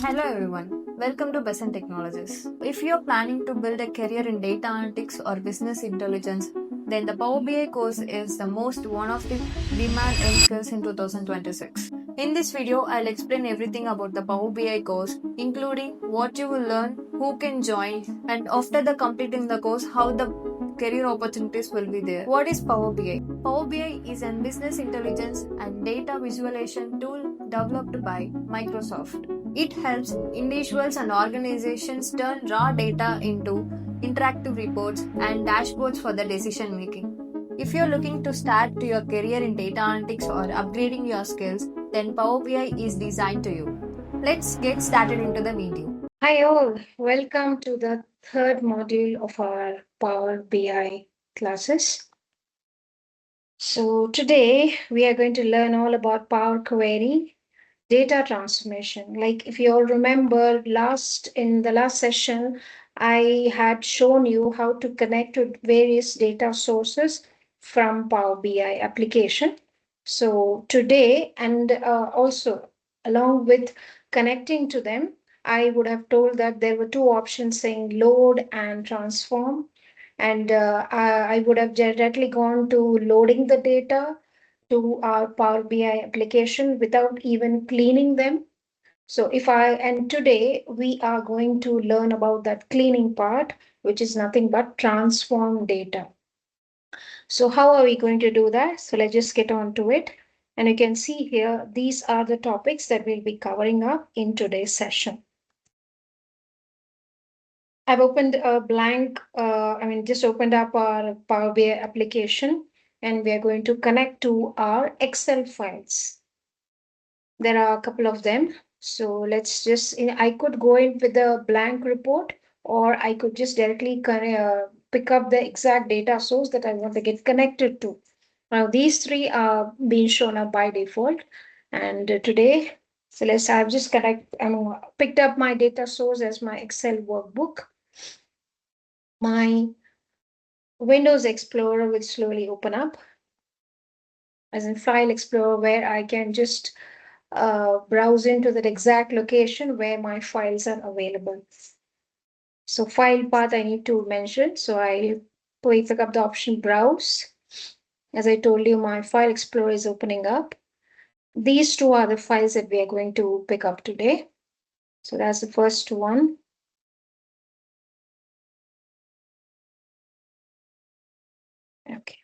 Hello everyone, welcome to Besant Technologies. If you're planning to build a career in data analytics or business intelligence, then the Power BI course is the most one of the demand skills in 2026. In this video, I'll explain everything about the Power BI course, including what you will learn, who can join, and after the completing the course, how the career opportunities will be there. What is Power BI? Power BI is a business intelligence and data visualization tool developed by Microsoft. It helps individuals and organizations turn raw data into interactive reports and dashboards for the decision making. If you're looking to start your career in data analytics or upgrading your skills, then Power BI is designed to you. Let's get started into the video. Hi all, welcome to the third module of our Power BI classes. So today we are going to learn all about Power Query, data transformation. Like if you all remember in the last session, I had shown you how to connect with various data sources from Power BI application. So today and also along with connecting to them, I would have told that there were two options saying load and transform. And I would have directly gone to loading the data to our Power BI application without even cleaning them. So and today we are going to learn about that cleaning part, which is nothing but transform data. So how are we going to do that? So let's just get on to it. And you can see here, these are the topics that we'll be covering up in today's session. I've opened a blank, just opened up our Power BI application, and we are going to connect to our Excel files. There are a couple of them. So let's just, I could go in with a blank report, or I could just directly pick up the exact data source that I want to get connected to. Now, these three are being shown up by default. And today, so I've just picked up my data source as my Excel workbook. My Windows Explorer will slowly open up, as in File Explorer, where I can just browse into that exact location where my files are available. So file path I need to mention. So I pick up the option Browse. As I told you, my File Explorer is opening up. These two are the files that we are going to pick up today. So that's the first one. Okay.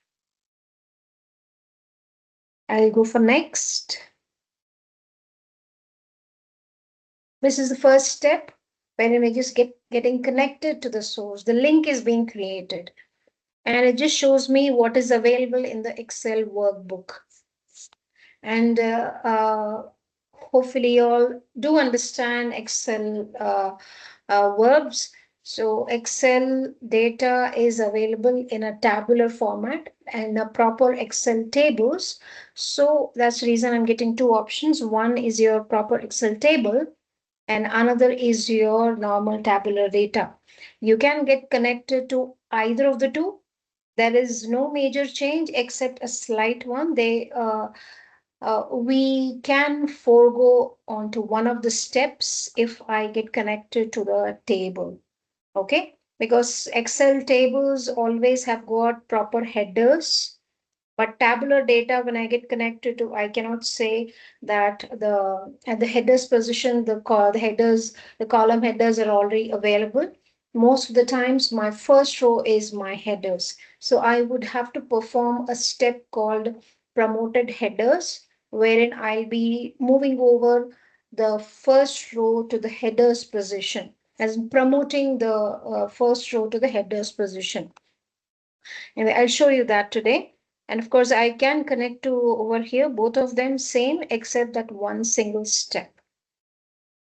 I'll go for next. This is the first step when we just getting connected to the source. The link is being created, and it just shows me what is available in the Excel workbook. And hopefully you all do understand Excel verbs. So Excel data is available in a tabular format and a proper Excel tables. So that's the reason I'm getting two options. One is your proper Excel table and another is your normal tabular data. You can get connected to either of the two. There is no major change except a slight one. We can forego onto one of the steps if I get connected to the table. Okay, because Excel tables always have got proper headers, but tabular data, when I get connected to, I cannot say that at the headers position, the column headers are already available. Most of the times, my first row is my headers. So I would have to perform a step called promoted headers, wherein I'll be moving over the first row to the headers position, as in promoting the first row to the headers position. And I'll show you that today. And of course, I can connect to over here, both of them same, except that one single step.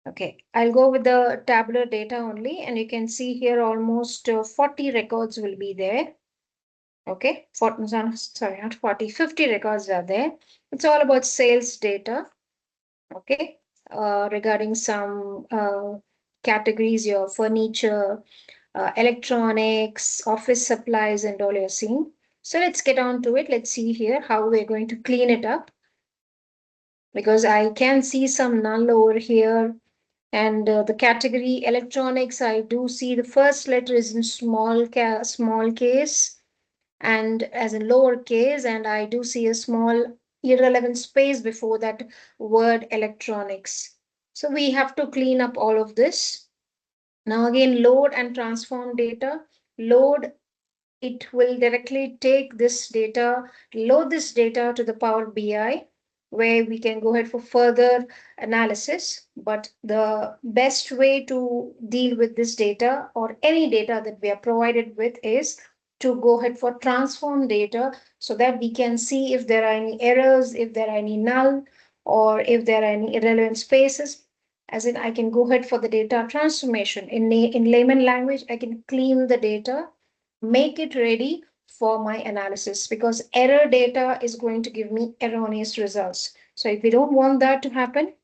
Okay, I'll go with the tabular data only, and you can see here almost 40 records will be there. Okay, 40, sorry, not 40, 50 records are there. It's all about sales data. Okay, regarding some categories, your furniture, electronics, office supplies, and all you're seeing. So let's get on to it. Let's see here how we're going to clean it up. Because I can see some null over here, And the category electronics, I do see the first letter is in small case and as in lower case, and I do see a small irrelevant space before that word electronics. So we have to clean up all of this. Now again, load and transform data. Load, it will directly take this data, load this data to the Power BI, where we can go ahead for further analysis. But the best way to deal with this data or any data that we are provided with is to go ahead for transform data so that we can see if there are any errors, if there are any null, or if there are any irrelevant spaces. As in, I can go ahead for the data transformation. In layman language, I can clean the data, make it ready for my analysis, because error data is going to give me erroneous results. So if we don't want that to happen,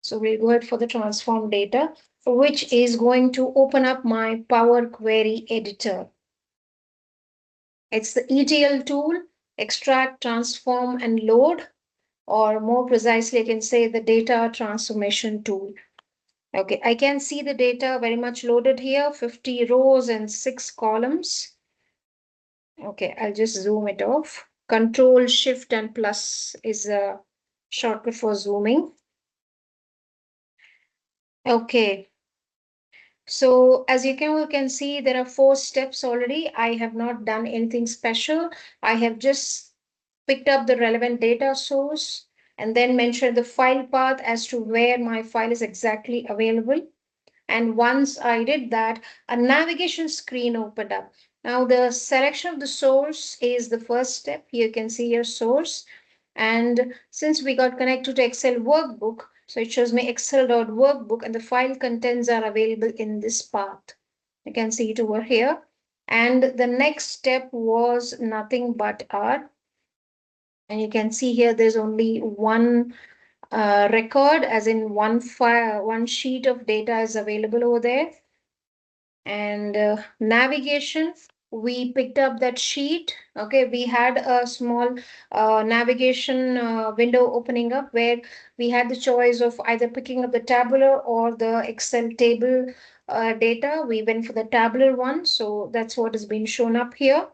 so we'll go ahead for the transform data, which is going to open up my Power Query editor. It's the ETL tool, extract, transform, and load, or more precisely, I can say the data transformation tool. Okay, I can see the data very much loaded here, 50 rows and 6 columns. Okay, I'll just zoom it off. Control Shift and plus is a shortcut for zooming. Okay, so as you can see, there are 4 steps already. I have not done anything special. I have just picked up the relevant data source and then mentioned the file path as to where my file is exactly available. And once I did that, a navigation screen opened up. Now the selection of the source is the first step. Here you can see your source. And since we got connected to Excel workbook, so it shows me excel.workbook and the file contents are available in this path. You can see it over here. And the next step was nothing but R. And you can see here there's only one record, as in one file, one sheet of data is available over there. And navigation, we picked up that sheet. Okay, we had a small navigation window opening up where we had the choice of either picking up the tabular or the Excel table data. We went for the tabular one, so that's what has been shown up here.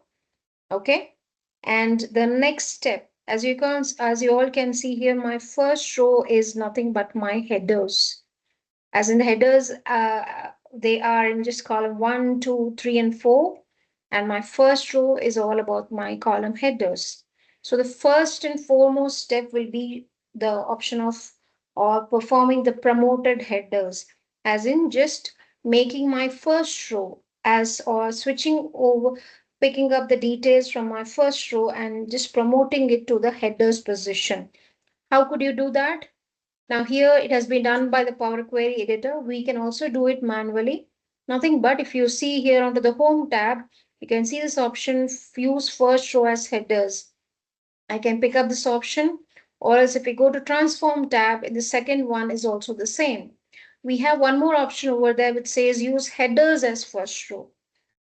Okay, and the next step, as you all can see here, my first row is nothing but my headers. As in the headers, they are in just column 1, 2, 3, and 4. And my first row is all about my column headers. So the first and foremost step will be the option of or performing the promoted headers, as in just making my first row as or switching over, picking up the details from my first row and just promoting it to the headers position. How could you do that? Now here it has been done by the Power Query editor. We can also do it manually. Nothing but if you see here onto the home tab, you can see this option, use first row as headers. I can pick up this option, or else if we go to transform tab, the second one is also the same. We have one more option over there which says use headers as first row.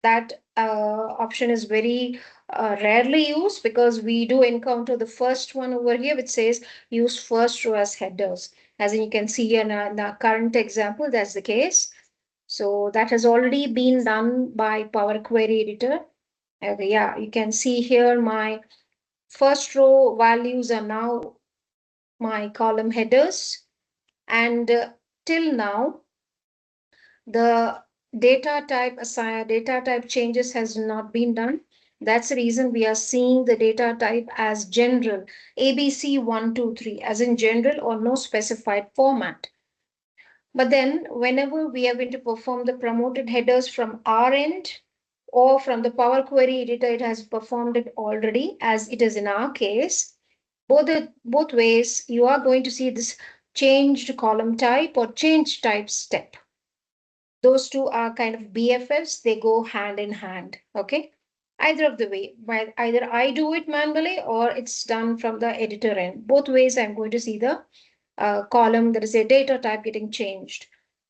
That option is very rarely used, because we do encounter the first one over here which says use first row as headers. As you can see here in our current example, that's the case. So that has already been done by Power Query Editor. Okay, yeah, you can see here my first row values are now my column headers. And till now, the data type changes has not been done. That's the reason we are seeing the data type as general, ABC123, as in general or no specified format. But then whenever we are going to perform the promoted headers from our end or from the Power Query editor, it has performed it already, as it is in our case. Both ways, you are going to see this changed column type or change type step. Those two are kind of BFFs, they go hand in hand. Okay, either of the way, but either I do it manually or it's done from the editor end. Both ways I'm going to see the column, that is a data type, getting changed.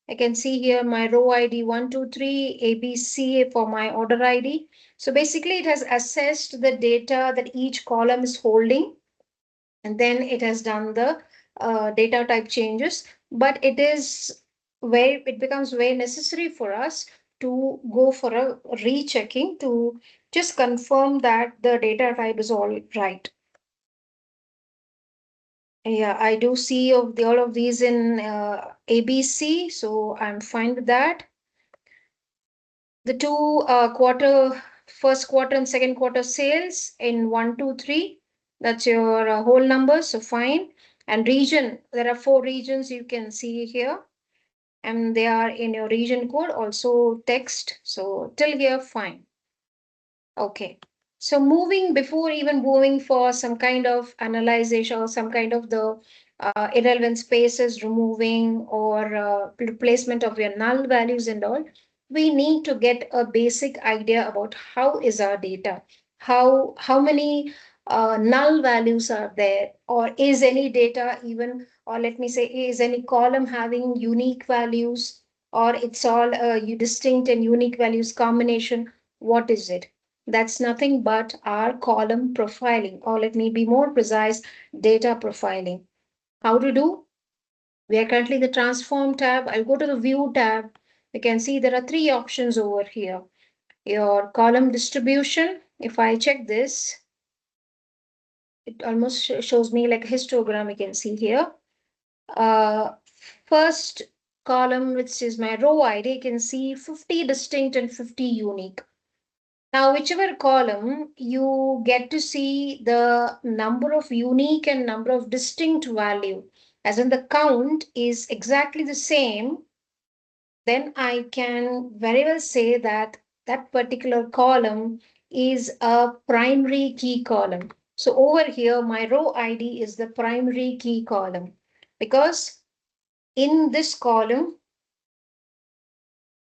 I can see here my row ID 123 ABC for my order ID. So basically it has assessed the data that each column is holding, and then it has done the data type changes. But it is where it becomes very necessary for us to go for a rechecking to just confirm that the data type is all right. Yeah, I do see of all of these in ABC, so I'm fine with that. The two first quarter and second quarter sales in 1, 2, 3. That's your whole number, so fine. And region, there are 4 regions you can see here, and they are in your region code, also text. So till here, fine. Okay. So before even moving for some kind of analysis or some kind of the irrelevant spaces removing or replacement of your null values and all, we need to get a basic idea about how is our data, how many null values are there, or is any data even, or let me say, is any column having unique values, or it's all distinct and unique values combination. What is it? That's nothing but our column profiling, or let me be more precise, data profiling. How to do? We are currently the transform tab. I'll go to the view tab. You can see there are 3 options over here. Your column distribution. If I check this, it almost shows me like a histogram. You can see here. Uh, First column, which is my row ID, you can see 50 distinct and 50 unique. Now, whichever column you get to see the number of unique and number of distinct value, as in the count is exactly the same, then I can very well say that that particular column is a primary key column. So over here, my row ID is the primary key column because in this column,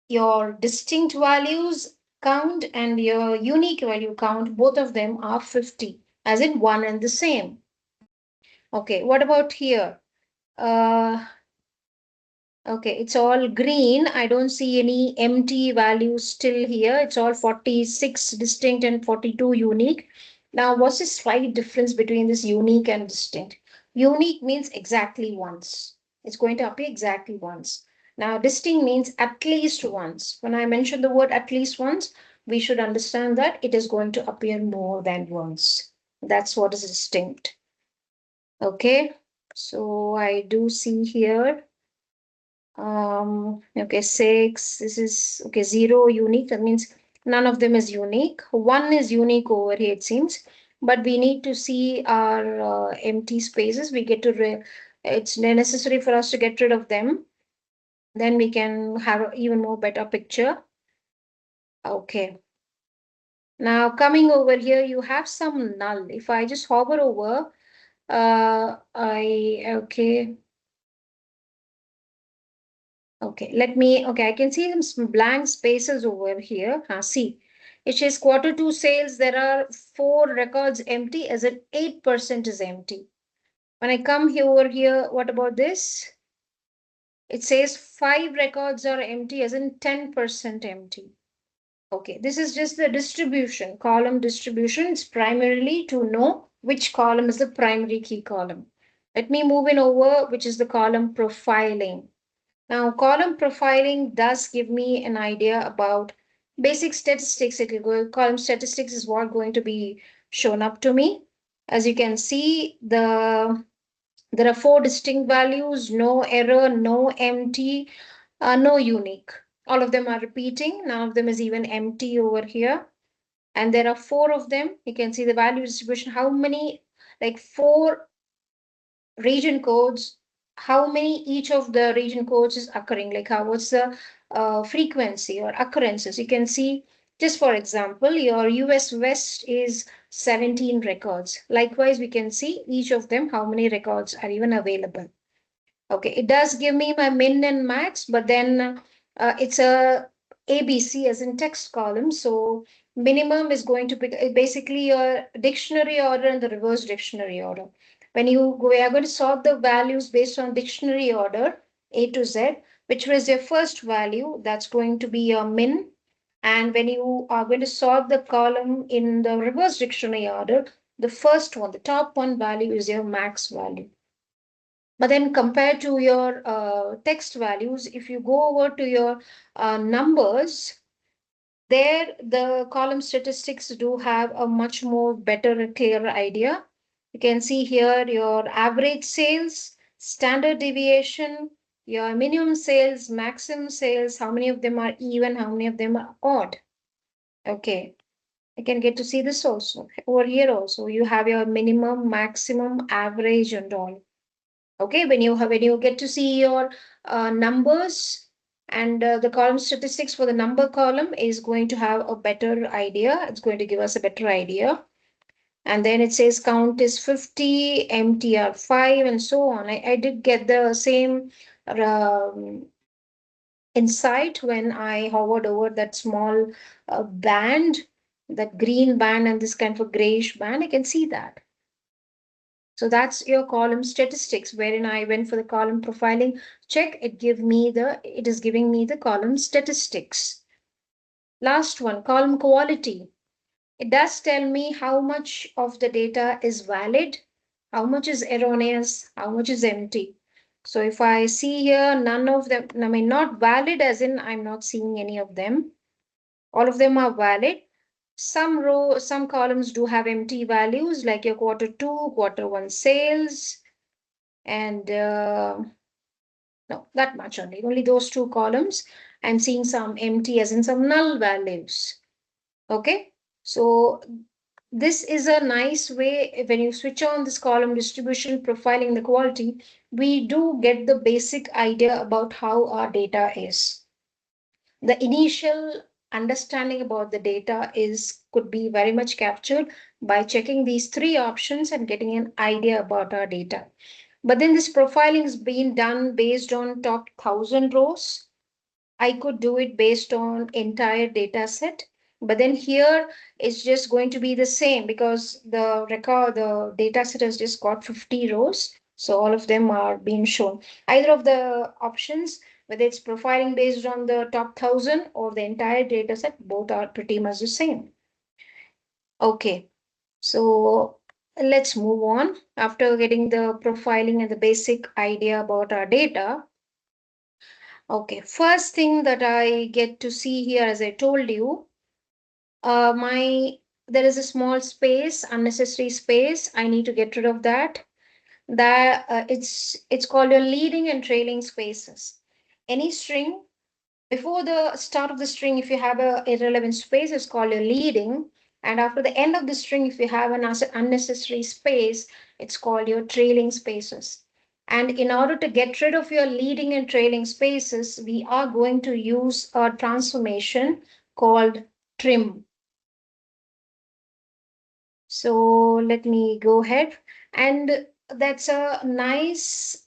your distinct values count and your unique value count, both of them are 50, as in one and the same. Okay, what about here? Uh, okay, it's all green. I don't see any empty values still here. It's all 46 distinct and 42 unique. Now, what's the slight difference between this unique and distinct? Unique means exactly once. It's going to appear exactly once. Now, distinct means at least once. When I mention the word at least once, we should understand that it is going to appear more than once. That's what is distinct. Okay, so I do see here okay, 6, this is okay, 0 unique, that means none of them is unique. 1 is unique over here, it seems, but we need to see our empty spaces. We get to it's necessary for us to get rid of them, then we can have an even more better picture. Okay, now coming over here, you have some null. If I just hover over, okay, okay, I can see some blank spaces over here. See, it says Q2 sales, there are 4 records empty, as in 8% is empty. When I come here over here, what about this? It says 5 records are empty, as in 10% empty. Okay, this is just the distribution, column distribution. It's primarily to know which column is the primary key column. Let me move in over, which is the column profiling. Now, column profiling does give me an idea about basic statistics. Column statistics is what going to be shown up to me. As you can see, there are 4 distinct values, no error, no empty, no unique. All of them are repeating. None of them is even empty over here. And there are 4 of them. You can see the value distribution. How many, like 4 region codes, how many each of the region codes is occurring, like what's the frequency or occurrences. You can see, just for example, your US West is 17 records. Likewise, we can see each of them, how many records are even available. Okay, it does give me my min and max, but then it's a ABC as in text column. So minimum is going to be basically your dictionary order and the reverse dictionary order. When we are going to sort the values based on dictionary order, A to Z, which was your first value, that's going to be your min. And when you are going to sort the column in the reverse dictionary order, the first one, the top one value is your max value. But then compared to your text values, if you go over to your numbers, there the column statistics do have a much more better, clearer idea. You can see here your average sales, standard deviation, your minimum sales, maximum sales, how many of them are even, how many of them are odd. Okay, I can get to see this also. Over here also, you have your minimum, maximum, average, and all. Okay, when you get to see your numbers, and the column statistics for the number column is going to have a better idea. It's going to give us a better idea. And then it says count is 50, MTR 5, and so on. I did get the same um, insight when I hovered over that small band, that green band, and this kind of a grayish band. I can see that. So that's your column statistics, wherein I went for the column profiling check. It is giving me the column statistics. Last one, column quality. It does tell me how much of the data is valid, how much is erroneous, how much is empty. So if I see here, none of them, I mean, not valid as in I'm not seeing any of them. All of them are valid. Some columns do have empty values, like your quarter two, quarter one sales, and no, that much only those two columns. I'm seeing some empty as in some null values. Okay, so this is a nice way. When you switch on this column distribution, profiling, the quality, we do get the basic idea about how our data is. The initial understanding about the data is could be very much captured by checking these three options and getting an idea about our data. But then this profiling is being done based on top 1,000 rows. I could do it based on entire data set. But then here it's just going to be the same because the data set has just got 50 rows. So all of them are being shown. Either of the options, whether it's profiling based on the top 1,000 or the entire data set, both are pretty much the same. Okay, so let's move on. After getting the profiling and the basic idea about our data, okay, first thing that I get to see here, as I told you, my there is a small space, unnecessary space. I need to get rid of that. It's called your leading and trailing spaces. Any string before the start of the string, if you have a irrelevant space, it's called your leading. And after the end of the string, if you have an unnecessary space, it's called your trailing spaces. And in order to get rid of your leading and trailing spaces, we are going to use a transformation called trim. So let me go ahead. And that's a nice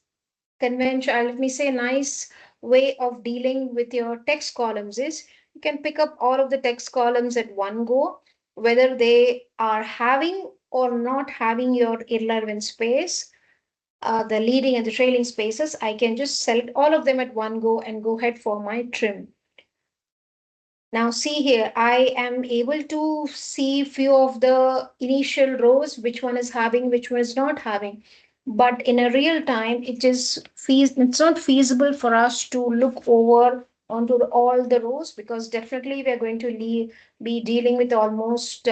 convention, let me say, nice way of dealing with your text columns is you can pick up all of the text columns at one go, whether they are having or not having your irrelevant space, the leading and the trailing spaces. I can just select all of them at one go and go ahead for my trim. Now see here, I am able to see few of the initial rows, which one is having, which one is not having. But in a real time, it's not feasible for us to look over onto all the rows, because definitely we are going to be dealing with almost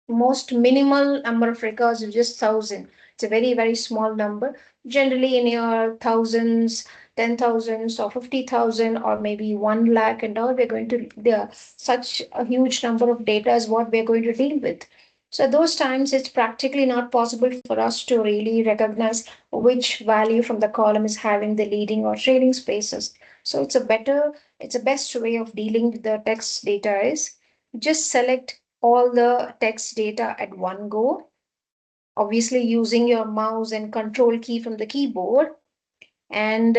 most minimal number of records is just 1,000. It's a very, very small number. Generally in your thousands, 10,000s or 50,000 or maybe 1 lakh and all, we're going to, there such a huge number of data is what we're going to deal with. So those times it's practically not possible for us to really recognize which value from the column is having the leading or trailing spaces. So it's a best way of dealing with the text data is just select all the text data at one go, obviously using your mouse and control key from the keyboard, and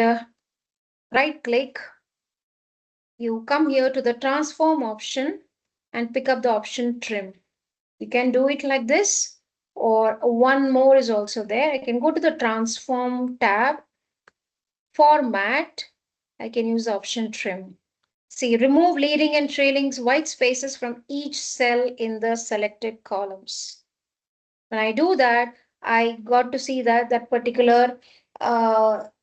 right click. You come here to the transform option and pick up the option trim. You can do it like this, or one more is also there. I can go to the transform tab, format. I can use the option trim. See, remove leading and trailing white spaces from each cell in the selected columns. When I do that, I got to see that that particular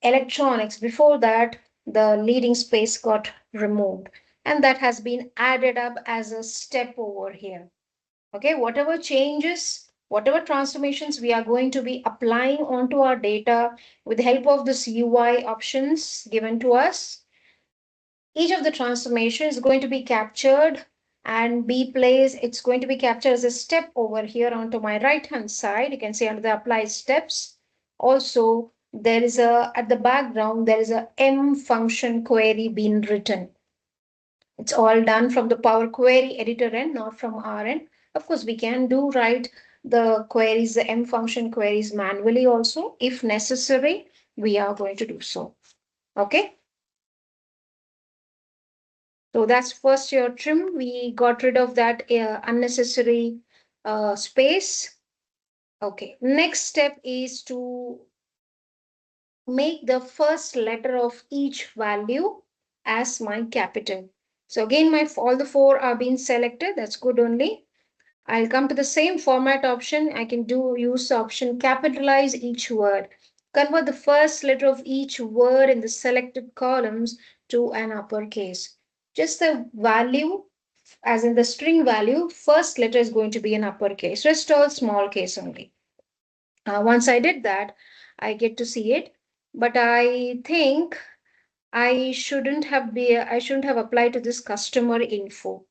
electronics. Before that, the leading space got removed, and that has been added up as a step over here. Okay, whatever changes, whatever transformations we are going to be applying onto our data with the help of this UI options given to us, each of the transformation is going to be captured and be placed. It's going to be captured as a step over here onto my right hand side. You can see under the apply steps. Also, there is a, at the background, there is a M function query being written. It's all done from the Power Query editor end, not from our end. Of course, we can do write the queries, the M function queries manually also. If necessary, we are going to do so. Okay. So that's first your trim. We got rid of that unnecessary space. Okay. Next step is to make the first letter of each value as my capital. So again, my all the four are being selected. That's good only. I'll come to the same format option. I can use the option capitalize each word. Convert the first letter of each word in the selected columns to an uppercase. Just the value, as in the string value, first letter is going to be an uppercase. Rest all small case only. Once I did that, I get to see it. But I think I shouldn't have applied to this customer info,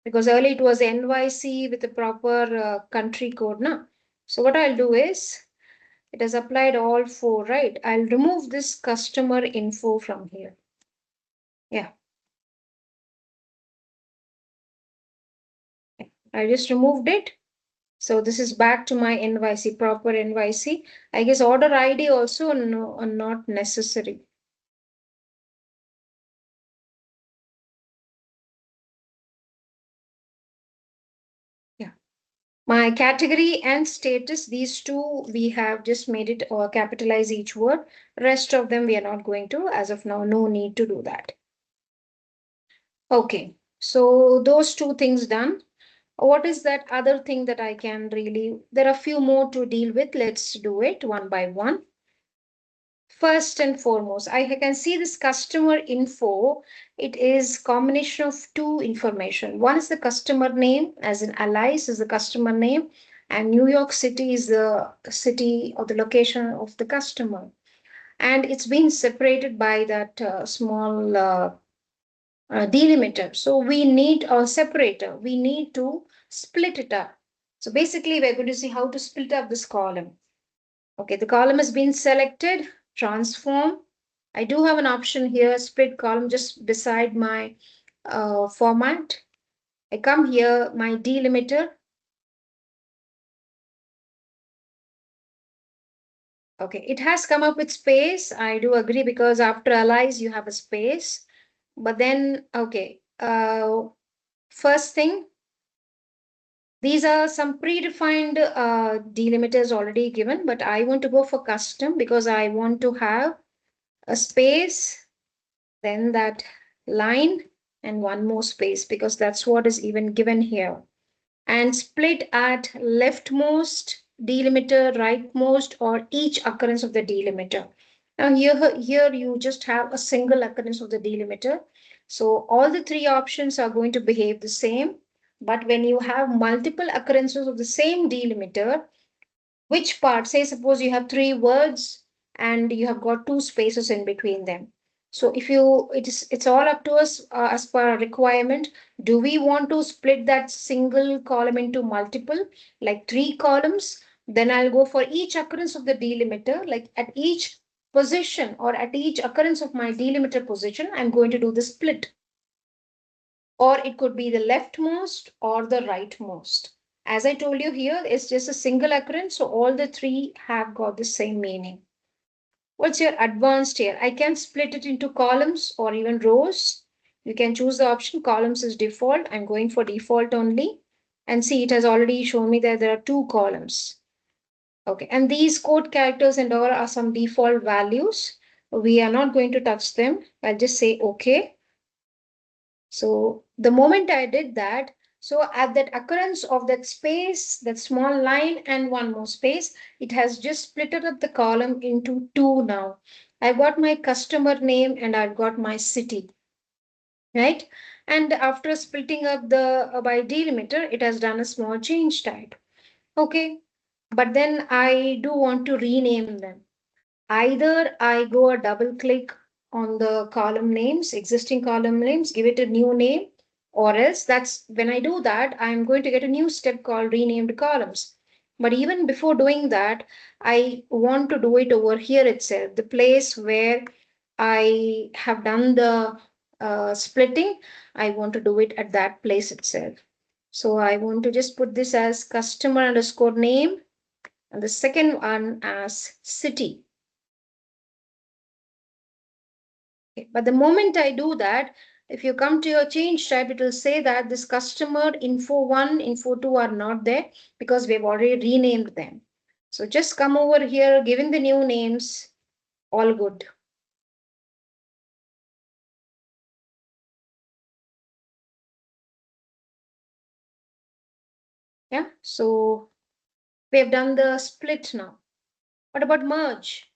because earlier it was NYC with the proper country code now. So what I'll do is, it has applied all four, right? I'll remove this customer info from here. Yeah, I just removed it. So this is back to my NYC, proper NYC. I guess order ID also no, not necessary. Yeah. My category and status, these two, we have just made it or capitalize each word. Rest of them we are not going to, as of now, no need to do that. Okay, so those two things done. What is that other thing that I can really, there are a few more to deal with. Let's do it one by one. First and foremost, I can see this customer info. It is combination of two information. One is the customer name, as in Allies is the customer name, and New York City is the city or the location of the customer. And it's been separated by that small delimiter. So we need a separator. We need to split it up. So basically, we're going to see how to split up this column. Okay, the column has been selected, transform. I do have an option here, split column, just beside my format. I come here, my delimiter. Okay, it has come up with space. I do agree, because after allies, you have a space. But then, okay, first thing, these are some predefined delimiters already given, but I want to go for custom because I want to have a space, then that line, and one more space, because that's what is even given here. And split at leftmost delimiter, rightmost, or each occurrence of the delimiter. Now here you just have a single occurrence of the delimiter. So all the three options are going to behave the same. But when you have multiple occurrences of the same delimiter, which part, say suppose you have three words and you have got two spaces in between them. So if you, it's all up to us as per our requirement. Do we want to split that single column into multiple, like three columns? Then I'll go for each occurrence of the delimiter, like at each position or at each occurrence of my delimiter position, I'm going to do the split. Or it could be the leftmost or the rightmost. As I told you here, it's just a single occurrence, so all the three have got the same meaning. What's your advanced here? I can split it into columns or even rows. You can choose the option. Columns is default. I'm going for default only. And see, it has already shown me that there are two columns. Okay, and these code characters and all are some default values. We are not going to touch them. I'll just say okay. So the moment I did that, So at that occurrence of that space, that small line and one more space, it has just split up the column into two now. I've got my customer name and I've got my city, right? And after splitting up the by delimiter, it has done a small change type. Okay, but then I do want to rename them. Either I go a double click on the column names, existing column names, give it a new name, or else that's when I do that, I'm going to get a new step called renamed columns. But even before doing that, I want to do it over here itself, the place where I have done the splitting. I want to do it at that place itself. So I want to just put this as customer underscore name and the second one as city. Okay. But the moment I do that, if you come to your change type, it will say that this customer info 1, info 2 are not there because we've already renamed them. So just come over here, given the new names, all good. Yeah, so we have done the split now. What about merge?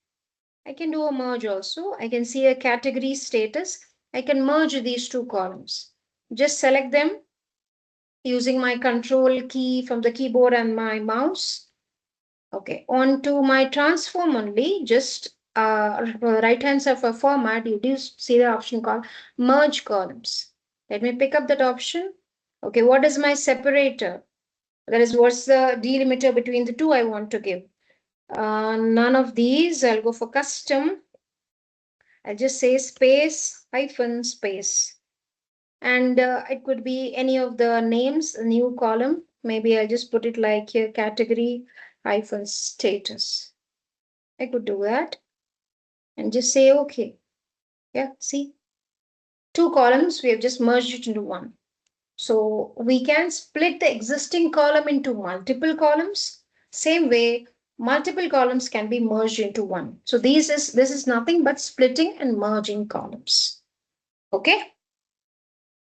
I can do a merge also. I can see a category status. I can merge these two columns. Just select them using my control key from the keyboard and my mouse. Okay, on to my transform only, just right hand side of a format, you do see the option called merge columns. Let me pick up that option. Okay, what is my separator? That is, what's the delimiter between the two I want to give? None of these. I'll go for custom. I'll just say space hyphen space. And it could be any of the names, a new column. Maybe I'll just put it like here, category hyphen status. I could do that and just say okay. Yeah, see, two columns, we have just merged it into one. So we can split the existing column into multiple columns. Same way, multiple columns can be merged into one. So this is nothing but splitting and merging columns. Okay,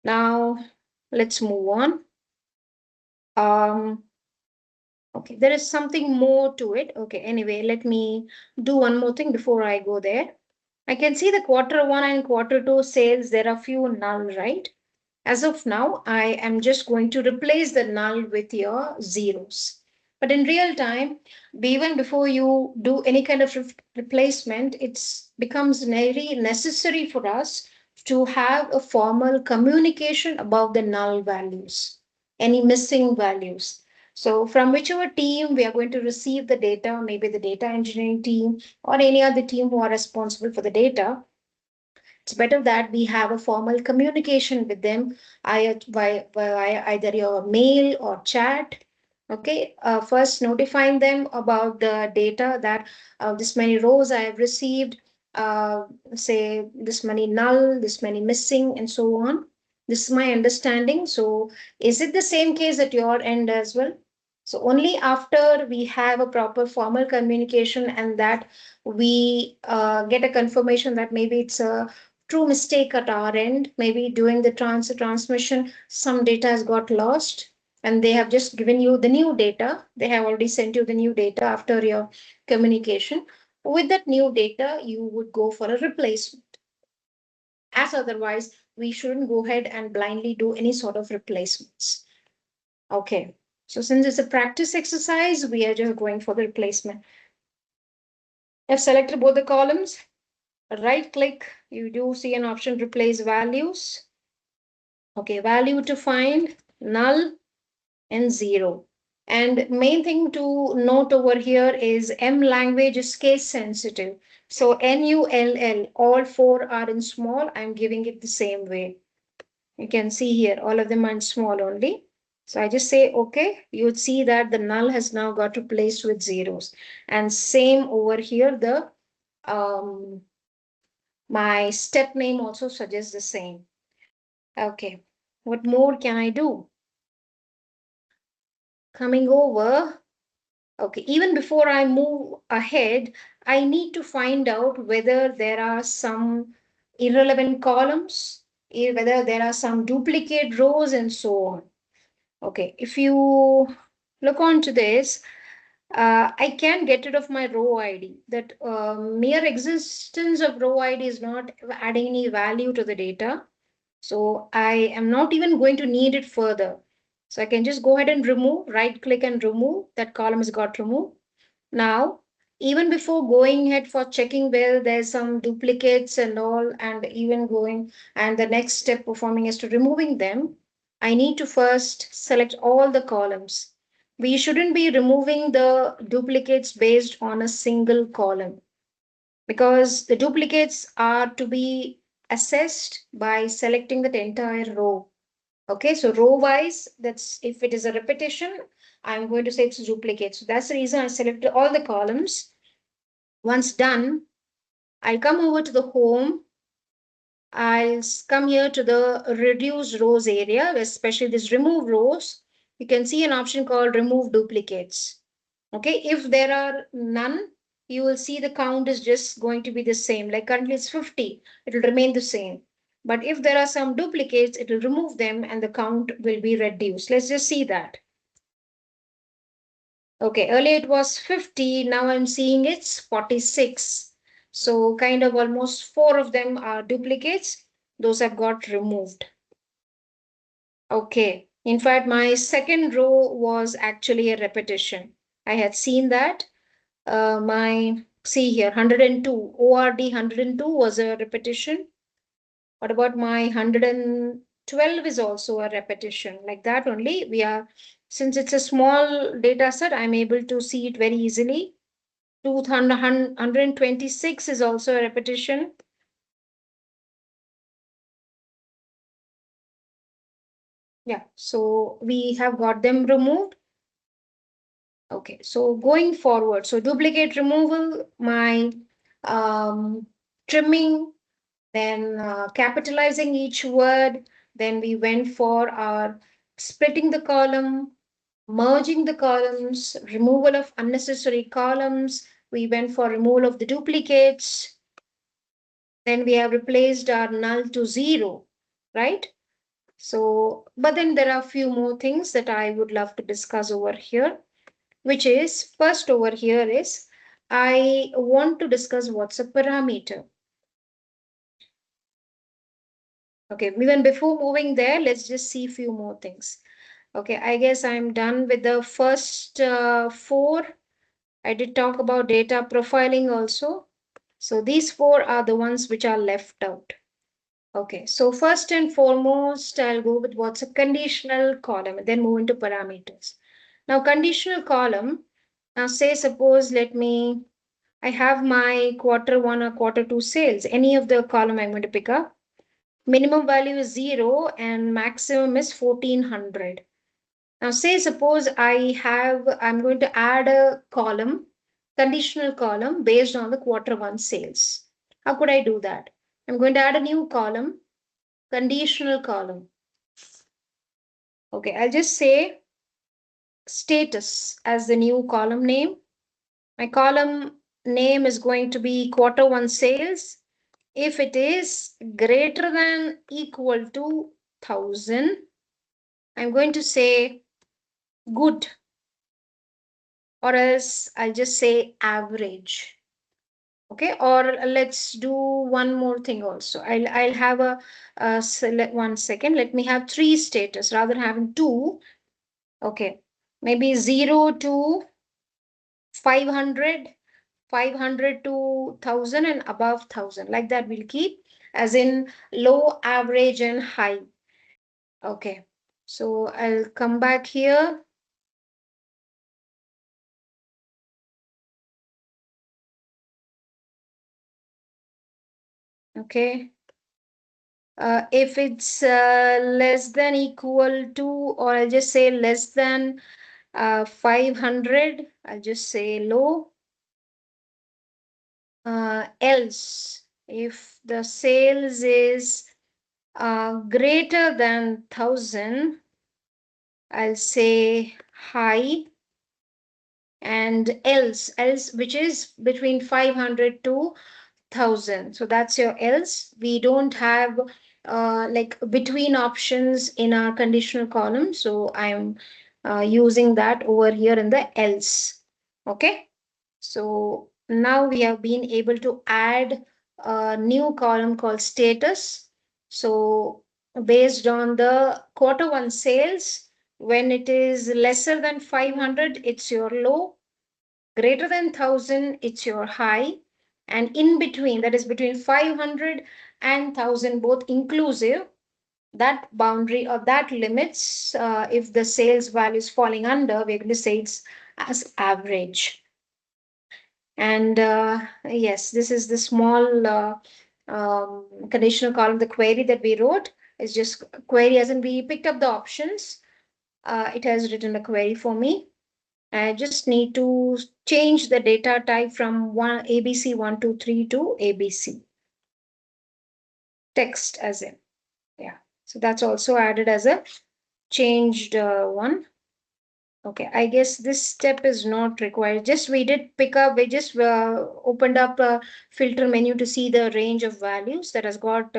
now let's move on. Okay, there is something more to it. Okay, anyway, let me do one more thing before I go there. I can see the quarter one and quarter two sales, there are few null, right? As of now, I am just going to replace the null with your zeros. But in real time, even before you do any kind of replacement, it becomes very necessary for us to have a formal communication about the null values, any missing values. So from whichever team we are going to receive the data, maybe the data engineering team or any other team who are responsible for the data, it's better that we have a formal communication with them via either your mail or chat. Okay, first notifying them about the data that this many rows I have received, say this many null, this many missing, and so on. This is my understanding. So, is it the same case at your end as well? So, only after we have a proper formal communication and that we get a confirmation that maybe it's a true mistake at our end. Maybe during the transmission, some data has got lost and they have just given you the new data. They have already sent you the new data after your communication. With that new data, you would go for a replacement. As otherwise, we shouldn't go ahead and blindly do any sort of replacements. Okay. So since it's a practice exercise, we are just going for the replacement. I've selected both the columns. Right click, you do see an option replace values. Okay, value to find null and zero. And main thing to note over here is M language is case sensitive. So NULL, all four are in small. I'm giving it the same way. You can see here, all of them are in small only. So I just say, okay, you would see that the null has now got replaced with zeros. And same over here, the my step name also suggests the same. Okay, what more can I do? Coming over, okay, even before I move ahead, I need to find out whether there are some irrelevant columns, whether there are some duplicate rows and so on. Okay, if you look on to this, I can get rid of my row ID. That mere existence of row ID is not adding any value to the data. So I am not even going to need it further. So I can just go ahead and remove, right click and remove. That column has got removed. Now, even before going ahead for checking where there's some duplicates and all, and even going, and the next step performing is to removing them, I need to first select all the columns. We shouldn't be removing the duplicates based on a single column, because the duplicates are to be assessed by selecting that entire row. Okay, so row wise, that's if it is a repetition, I'm going to say it's a duplicate. So that's the reason I selected all the columns. Once done, I'll come over to the home. I'll come here to the reduce rows area, especially this remove rows. You can see an option called remove duplicates. Okay, if there are none, you will see the count is just going to be the same. Like currently it's 50, it will remain the same. But if there are some duplicates, it will remove them and the count will be reduced. Let's just see that. Okay, earlier it was 50, now I'm seeing it's 46. So kind of almost 4 of them are duplicates. Those have got removed. Okay, in fact, my second row was actually a repetition. I had seen that. My see here 102 ORD 102 was a repetition. What about my 112 is also a repetition, like that only. We are, since it's a small data set, I'm able to see it very easily. 126 is also a repetition. Yeah, so we have got them removed. Okay, so going forward, so duplicate removal, my trimming, then capitalizing each word, then we went for our splitting the column, merging the columns, removal of unnecessary columns, we went for removal of the duplicates, then we have replaced our null to 0, right? So, but then there are a few more things that I would love to discuss over here, which is first over here is I want to discuss what's a parameter. Okay, even before moving there, let's just see a few more things. Okay, I guess I'm done with the first 4. I did talk about data profiling also. So these 4 are the ones which are left out. Okay, so first and foremost, I'll go with what's a conditional column and then move into parameters. Now, conditional column, now say suppose I have my quarter 1 or quarter 2 sales, any of the column I'm going to pick up. Minimum value is 0 and maximum is 1400. Now say suppose I'm going to add a column, conditional column based on the quarter 1 sales. How could I do that? I'm going to add a new column, conditional column. Okay, I'll just say status as the new column name. My column name is going to be quarter 1 sales. If it is greater than equal to 1000, I'm going to say good, or else I'll just say average. Okay, or let's do one more thing also. I'll have select 1 second. Let me have 3 status rather than having 2. Okay, maybe 0 to 500, 500 to 1000, and above 1000. Like that we'll keep, as in low, average, and high. Okay, so I'll come back here. Okay, if it's less than equal to, or I'll just say less than 500, I'll just say low. Else, if the sales is greater than 1000, I'll say high. And else which is between 500 to 1000. So that's your else. We don't have like between options in our conditional column. So I'm using that over here in the else. Okay. So now we have been able to add a new column called status. So based on the quarter one sales, when it is lesser than 500, it's your low, greater than 1000, it's your high, and in between, that is between 500 and 1000, both inclusive, that boundary or that limits, if the sales value is falling under, we're going to say it's as average. And yes, this is the small conditional column, the query that we wrote is just query, as in we picked up the options. It has written a query for me. I just need to change the data type from one ABC123 to ABC. Text as in, yeah. So that's also added as a changed one. Okay, I guess this step is not required. Just we did pick up, we just opened up a filter menu to see the range of values that has got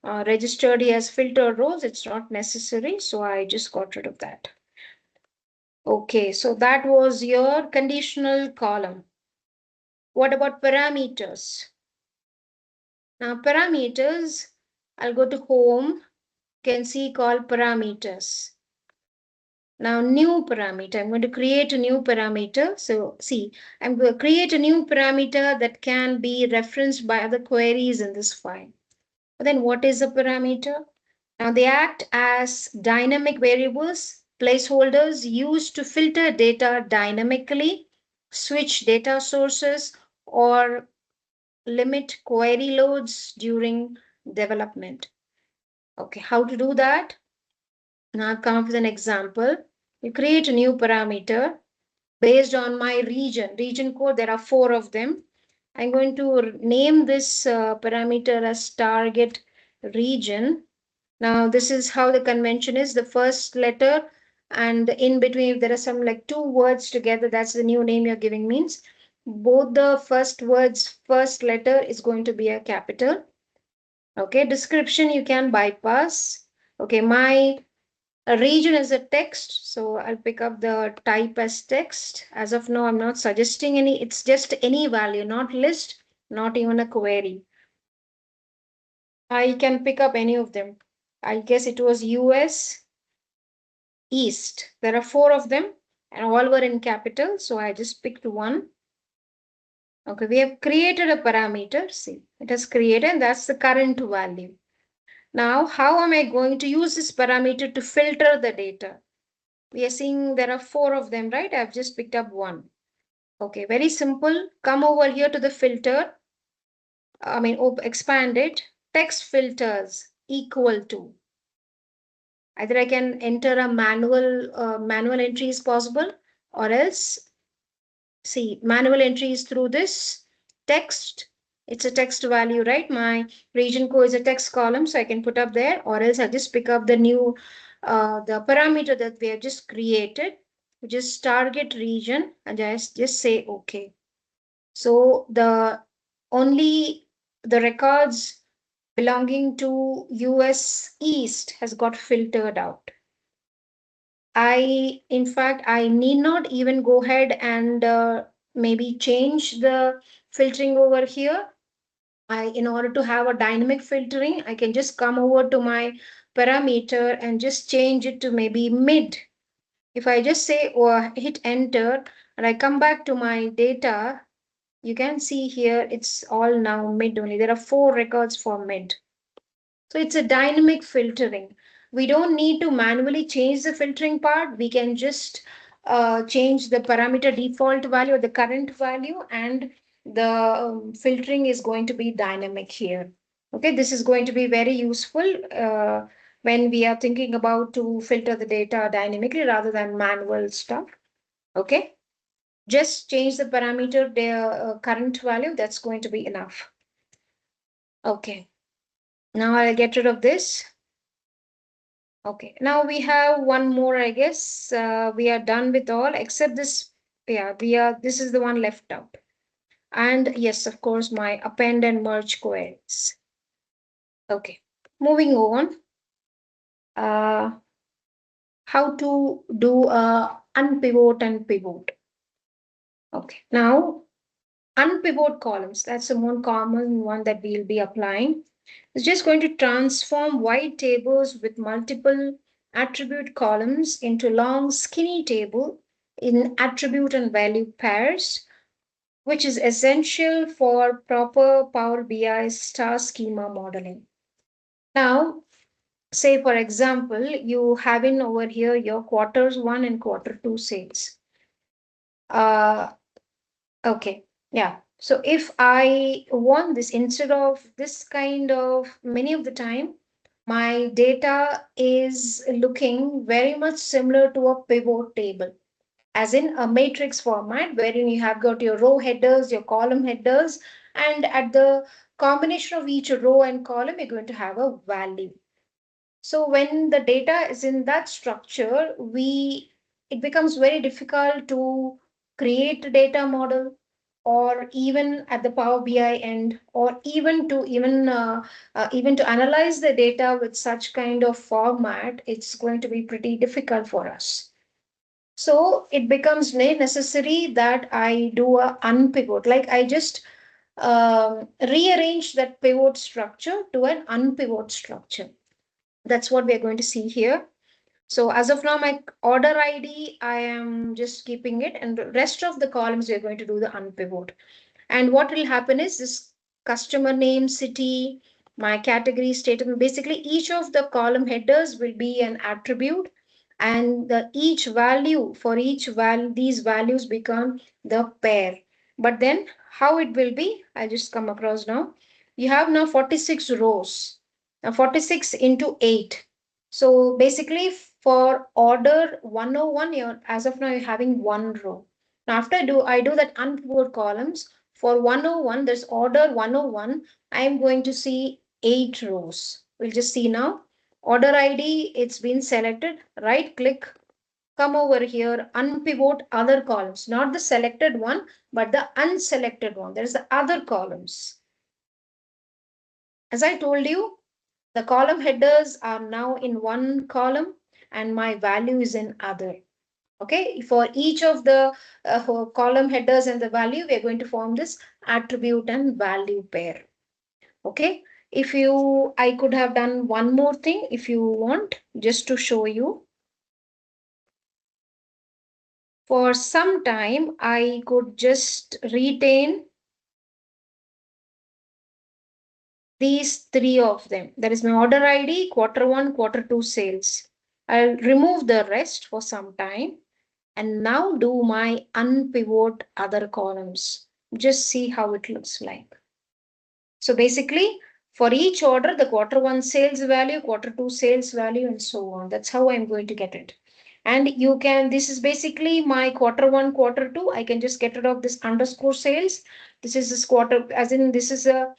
registered here as filter rows. It's not necessary, so I just got rid of that. Okay, so that was your conditional column. What about parameters? Now parameters, I'll go to home, you can see called parameters. Now new parameter, I'm going to create a new parameter. So see, I'm going to create a new parameter that can be referenced by other queries in this file. But then what is a parameter? Now they act as dynamic variables, placeholders used to filter data dynamically, switch data sources, or limit query loads during development. Okay, how to do that? Now I've come up with an example. You create a new parameter based on my region code. There are 4 of them. I'm going to name this parameter as target region. Now this is how the convention is. The first letter and in between, if there are some like 2 words together, that's the new name you're giving means. Both the first words, first letter is going to be a capital. Okay, description you can bypass. Okay, my region is a text, so I'll pick up the type as text. As of now, I'm not suggesting any, it's just any value, not list, not even a query. I can pick up any of them. I guess it was US East. There are 4 of them and all were in capital, so I just picked one. Okay, we have created a parameter. See, it has created, and that's the current value. Now, how am I going to use this parameter to filter the data? We are seeing there are 4 of them, right? I've just picked up one. Okay, very simple. Come over here to the filter. Expand it. Text filters equal to. Either I can enter a manual entry is possible, or else, see, manual entry is through this text. It's a text value, right? My region code is a text column, so I can put up there, or else I just pick up the new, the parameter that we have just created, which is target region, and just say okay. So only the records belonging to US East has got filtered out. In fact, I need not even go ahead and maybe change the filtering over here. In order to have a dynamic filtering, I can just come over to my parameter and just change it to maybe mid. If I just say or hit enter and I come back to my data, you can see here it's all now mid only. There are 4 records for mid. So it's a dynamic filtering. We don't need to manually change the filtering part. We can just change the parameter default value or the current value, and the filtering is going to be dynamic here. Okay, this is going to be very useful when we are thinking about to filter the data dynamically rather than manual stuff. Okay, just change the parameter, the current value, that's going to be enough. Okay, now I'll get rid of this. Okay, now we have one more, I guess. We are done with all except this. Yeah, this is the one left out. And yes, of course, my append and merge queries. Okay, moving on, how to do unpivot and pivot. Okay, now unpivot columns, that's the more common one that we'll be applying. It's just going to transform wide tables with multiple attribute columns into long skinny table in attribute and value pairs, which is essential for proper Power BI star schema modeling. Now, say for example, you have in over here your quarters one and quarter two sales. Okay, yeah. So if I want this, instead of this kind of many of the time, my data is looking very much similar to a pivot table, as in a matrix format, wherein you have got your row headers, your column headers, and at the combination of each row and column, you're going to have a value. So when the data is in that structure, it becomes very difficult to create a data model, or even at the Power BI end, or even to analyze the data with such kind of format, it's going to be pretty difficult for us. So it becomes necessary that I do a unpivot, like I just rearrange that pivot structure to an unpivot structure. That's what we are going to see here. So as of now, my order ID, I am just keeping it, and the rest of the columns we are going to do the unpivot. And what will happen is this customer name, city, my category statement, basically each of the column headers will be an attribute, and each value for each these values become the pair. But then how it will be, I'll just come across now. You have now 46 rows. Now 46 into 8. So basically for order 101, you're as of now you're having one row. Now after I do that unpivot columns, for 101, there's order 101, I am going to see 8 rows. We'll just see now. Order ID, it's been selected. Right click, come over here, unpivot other columns. Not the selected one, but the unselected one. There's the other columns. As I told you, the column headers are now in one column and my value is in other. Okay, for each of the column headers and the value, we are going to form this attribute and value pair. Okay, I could have done one more thing if you want, just to show you. For some time, I could just retain these three of them. That is my order ID, quarter one, quarter two sales. I'll remove the rest for some time and now do my unpivot other columns. Just see how it looks like. So basically, for each order, the quarter one sales value, quarter two sales value, and so on. That's how I'm going to get it. And this is basically my quarter one, quarter two. I can just get rid of this underscore sales. This quarter, as in this is a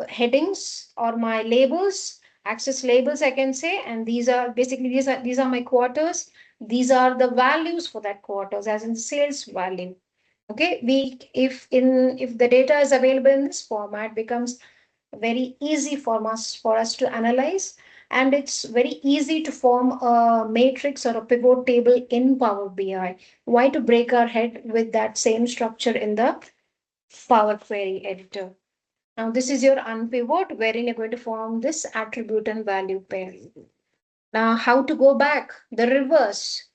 headings or my labels, access labels, I can say. And these are basically, these are my quarters. These are the values for that quarters, as in sales value. Okay, if the data is available in this format, becomes very easy for us to analyze, and it's very easy to form a matrix or a pivot table in Power BI. Why to break our head with that same structure in the Power Query editor? Now this is your unpivot, wherein you're going to form this attribute and value pair. Now how to go back? The reverse.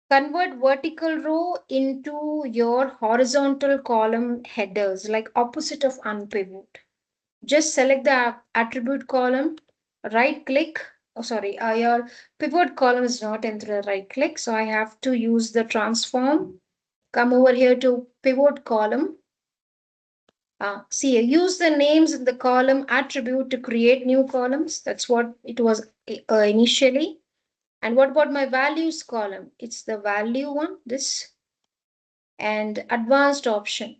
Convert vertical row into your horizontal column headers, like opposite of unpivot. Just select the attribute column, right click. Oh, sorry, your pivot column is not in the right click, so I have to use the transform. Come over here to pivot column. See, use the names in the column attribute to create new columns. That's what it was initially. And what about my values column? It's the value one, this, and advanced option.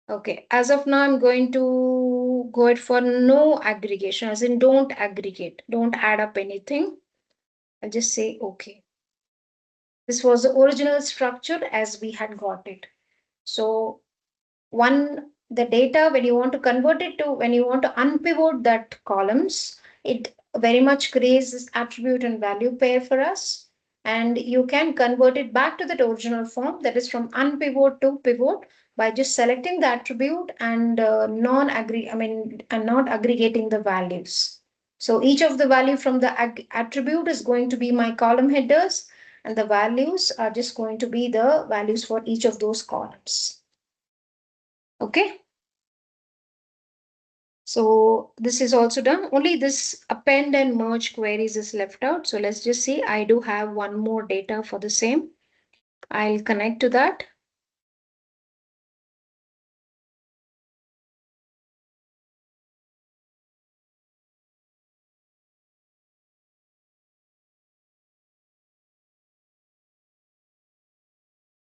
Okay, as of now, I'm going to go it for no aggregation, as in don't aggregate, don't add up anything. I'll just say okay. This was the original structure as we had got it. So one the data, when you want to convert it to, when you want to unpivot that columns, it very much creates this attribute and value pair for us. And you can convert it back to that original form, that is from unpivot to pivot, by just selecting the attribute and and not aggregating the values. So each of the value from the attribute is going to be my column headers, and the values are just going to be the values for each of those columns. Okay. So this is also done. Only this append and merge queries is left out. So let's just see. I do have one more data for the same. I'll connect to that.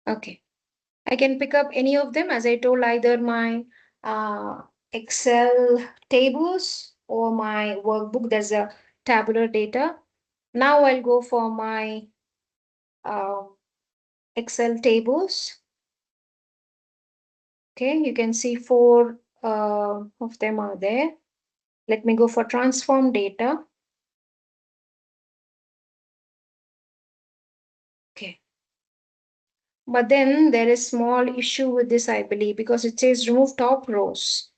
Okay. I can pick up any of them, as I told, either my uh, Excel tables or my workbook. There's a tabular data. Now I'll go for my uh, Excel tables. Okay, you can see four of them are there. Let me go for transform data. Okay. But then there is small issue with this, I believe, because it says remove top rows.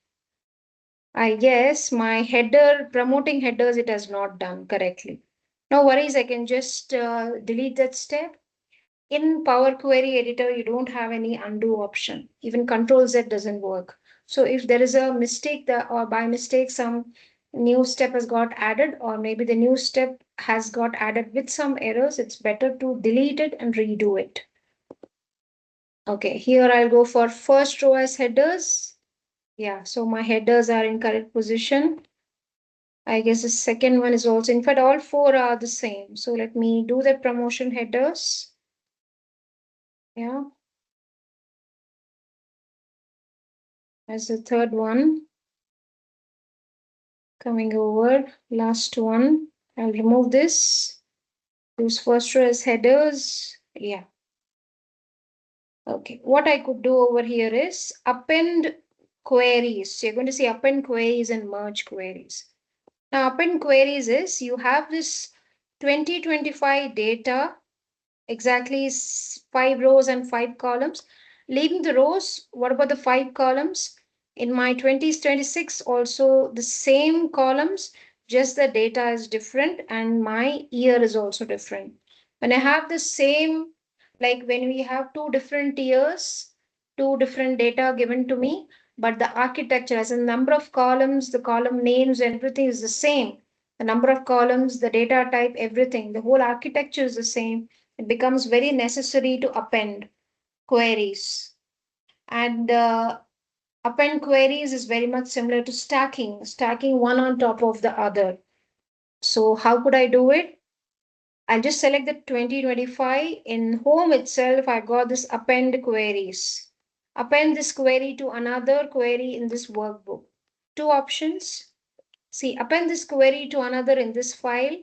I guess my header, promoting headers, it has not done correctly. No worries, I can just delete that step. In Power Query Editor, you don't have any undo option. Even Control Z doesn't work. So if there is a mistake that, or by mistake some new step has got added, or maybe the new step has got added with some errors, it's better to delete it and redo it. Okay, here I'll go for first row as headers. Yeah, so my headers are in correct position. I guess the second one is also, in fact, all four are the same. So let me do the promotion headers. Yeah. As the third one. Coming over, last one. I'll remove this. Use first row as headers. Yeah. Okay. What I could do over here is append queries. So you're going to see append queries and merge queries. Now, append queries is you have this 2025 data, exactly 5 rows and 5 columns. Leaving the rows, what about the 5 columns? In my 2026, also the same columns, just the data is different and my year is also different. When I have the same, like when we have two different years, two different data given to me, but the architecture as a number of columns, the column names, everything is the same. The number of columns, the data type, everything, the whole architecture is the same. It becomes very necessary to append queries. And append queries is very much similar to stacking one on top of the other. So how could I do it? I'll just select the 2025. In home itself, I got this append queries. Append this query to another query in this workbook. Two options. See, append this query to another in this file,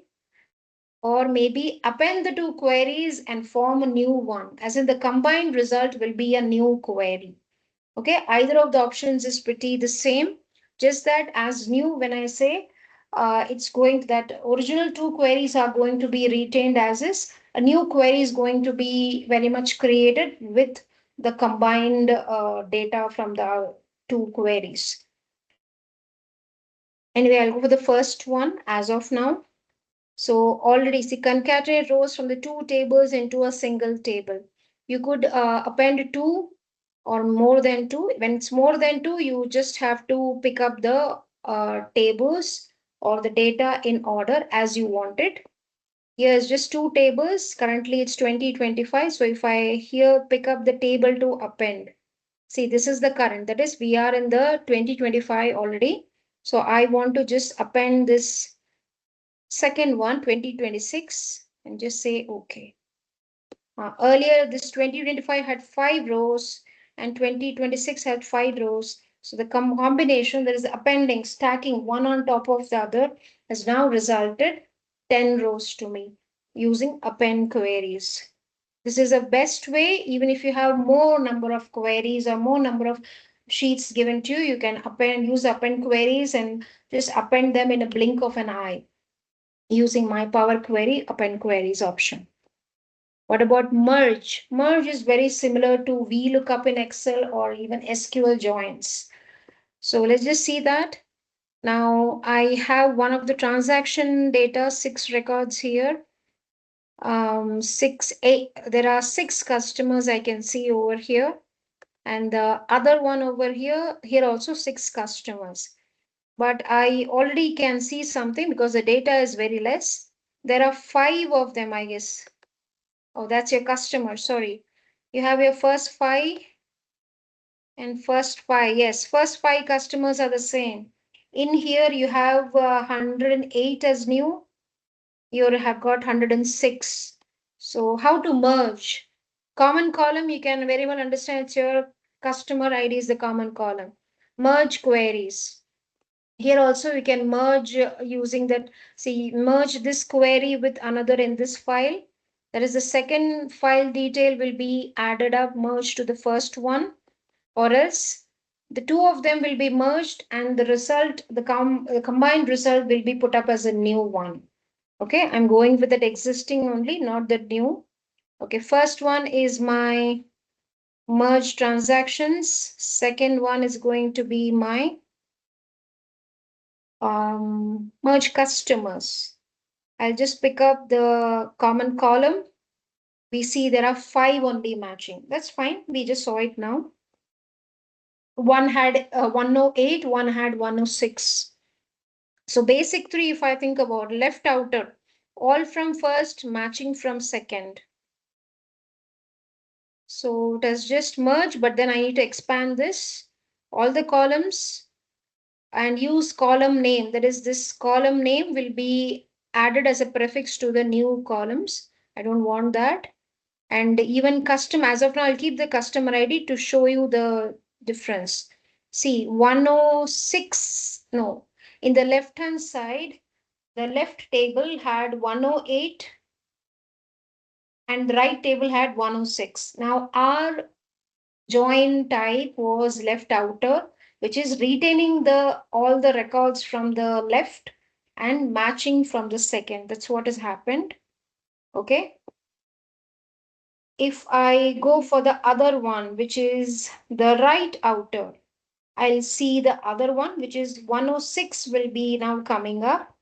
or maybe append the two queries and form a new one, as in the combined result will be a new query. Okay, either of the options is pretty the same, just that as new, when I say it's going, that original two queries are going to be retained as is, a new query is going to be very much created with the combined data from the two queries. Anyway, I'll go for the first one as of now. So already see concatenate rows from the two tables into a single table. You could append two or more than two. When it's more than two, you just have to pick up the tables or the data in order as you want it. Here is just two tables. Currently it's 2025. So if I here pick up the table to append, see this is the current. That is, we are in the 2025 already. So I want to just append this second one, 2026, and just say okay. Earlier, this 2025 had 5 rows and 2026 had 5 rows. So the combination, there is appending, stacking one on top of the other, has now resulted 10 rows to me using append queries. This is the best way, even if you have more number of queries or more number of sheets given to you, you can use append queries and just append them in a blink of an eye using my Power Query append queries option. What about merge? Merge is very similar to VLOOKUP in Excel or even SQL joins. So let's just see that. Now I have one of the transaction data, 6 records here. 8. There are 6 customers I can see over here. And the other one over here also 6 customers. But I already can see something because the data is very less. There are 5 of them, I guess. Oh, that's your customer. Sorry. You have your first 5 and first 5. Yes, first 5 customers are the same. In here, you have 108 as new. You have got 106. So how to merge? Common column, you can very well understand it's your customer ID is the common column. Merge queries. Here also we can merge using that. See, merge this query with another in this file. That is the second file detail will be added up, merged to the first one, or else the two of them will be merged and the result, the combined result will be put up as a new one. Okay, I'm going with that existing only, not that new. Okay, first one is my merge transactions. Second one is going to be my merge customers. I'll just pick up the common column. We see there are 5 only matching. That's fine. We just saw it now. One had 108, one had 106. So basic 3, if I think about left outer, all from first, matching from second. So it has just merged, but then I need to expand this, all the columns, and use column name. That is, this column name will be added as a prefix to the new columns. I don't want that. And even custom, as of now, I'll keep the customer ID to show you the difference. See, 106, no, in the left hand side, the left table had 108 and the right table had 106. Now our join type was left outer, which is retaining all the records from the left and matching from the second. That's what has happened. Okay. If I go for the other one, which is the right outer, I'll see the other one, which is 106 will be now coming up.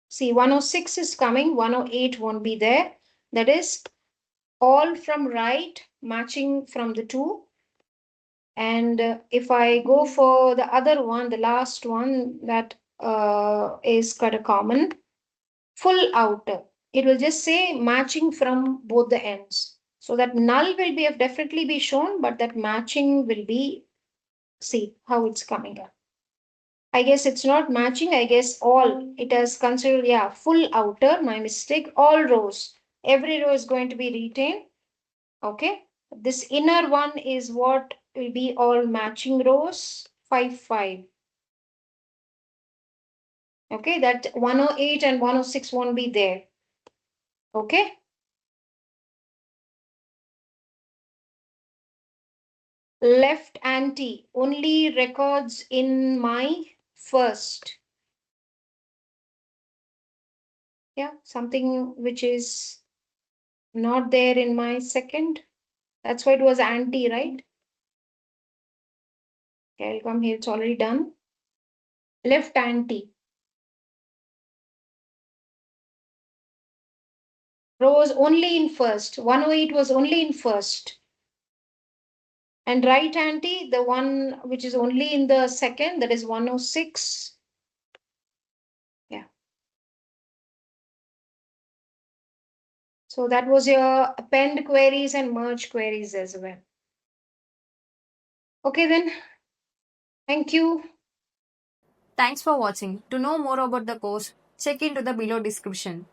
See, 106 is coming, 108 won't be there. That is all from right matching from the two. And if I go for the other one, the last one that is got a common full outer, it will just say matching from both the ends. So that null will be definitely be shown, but that matching will be, see how it's coming up. I guess it's not matching. I guess all it has considered, yeah, full outer, my mistake, all rows. Every row is going to be retained. Okay. This inner one is what will be all matching rows, 5, 5. Okay, that 108 and 106 won't be there. Okay. Left anti only records in my first. Yeah, something which is not there in my second. That's why it was anti, right? Okay, I'll come here. It's already done. Left anti. Rows only in first. 108 was only in first. And right anti, the one which is only in the second, that is 106. Yeah. So that was your append queries and merge queries as well. Okay then. Thank you. Thanks for watching. To know more about the course, check into the below description.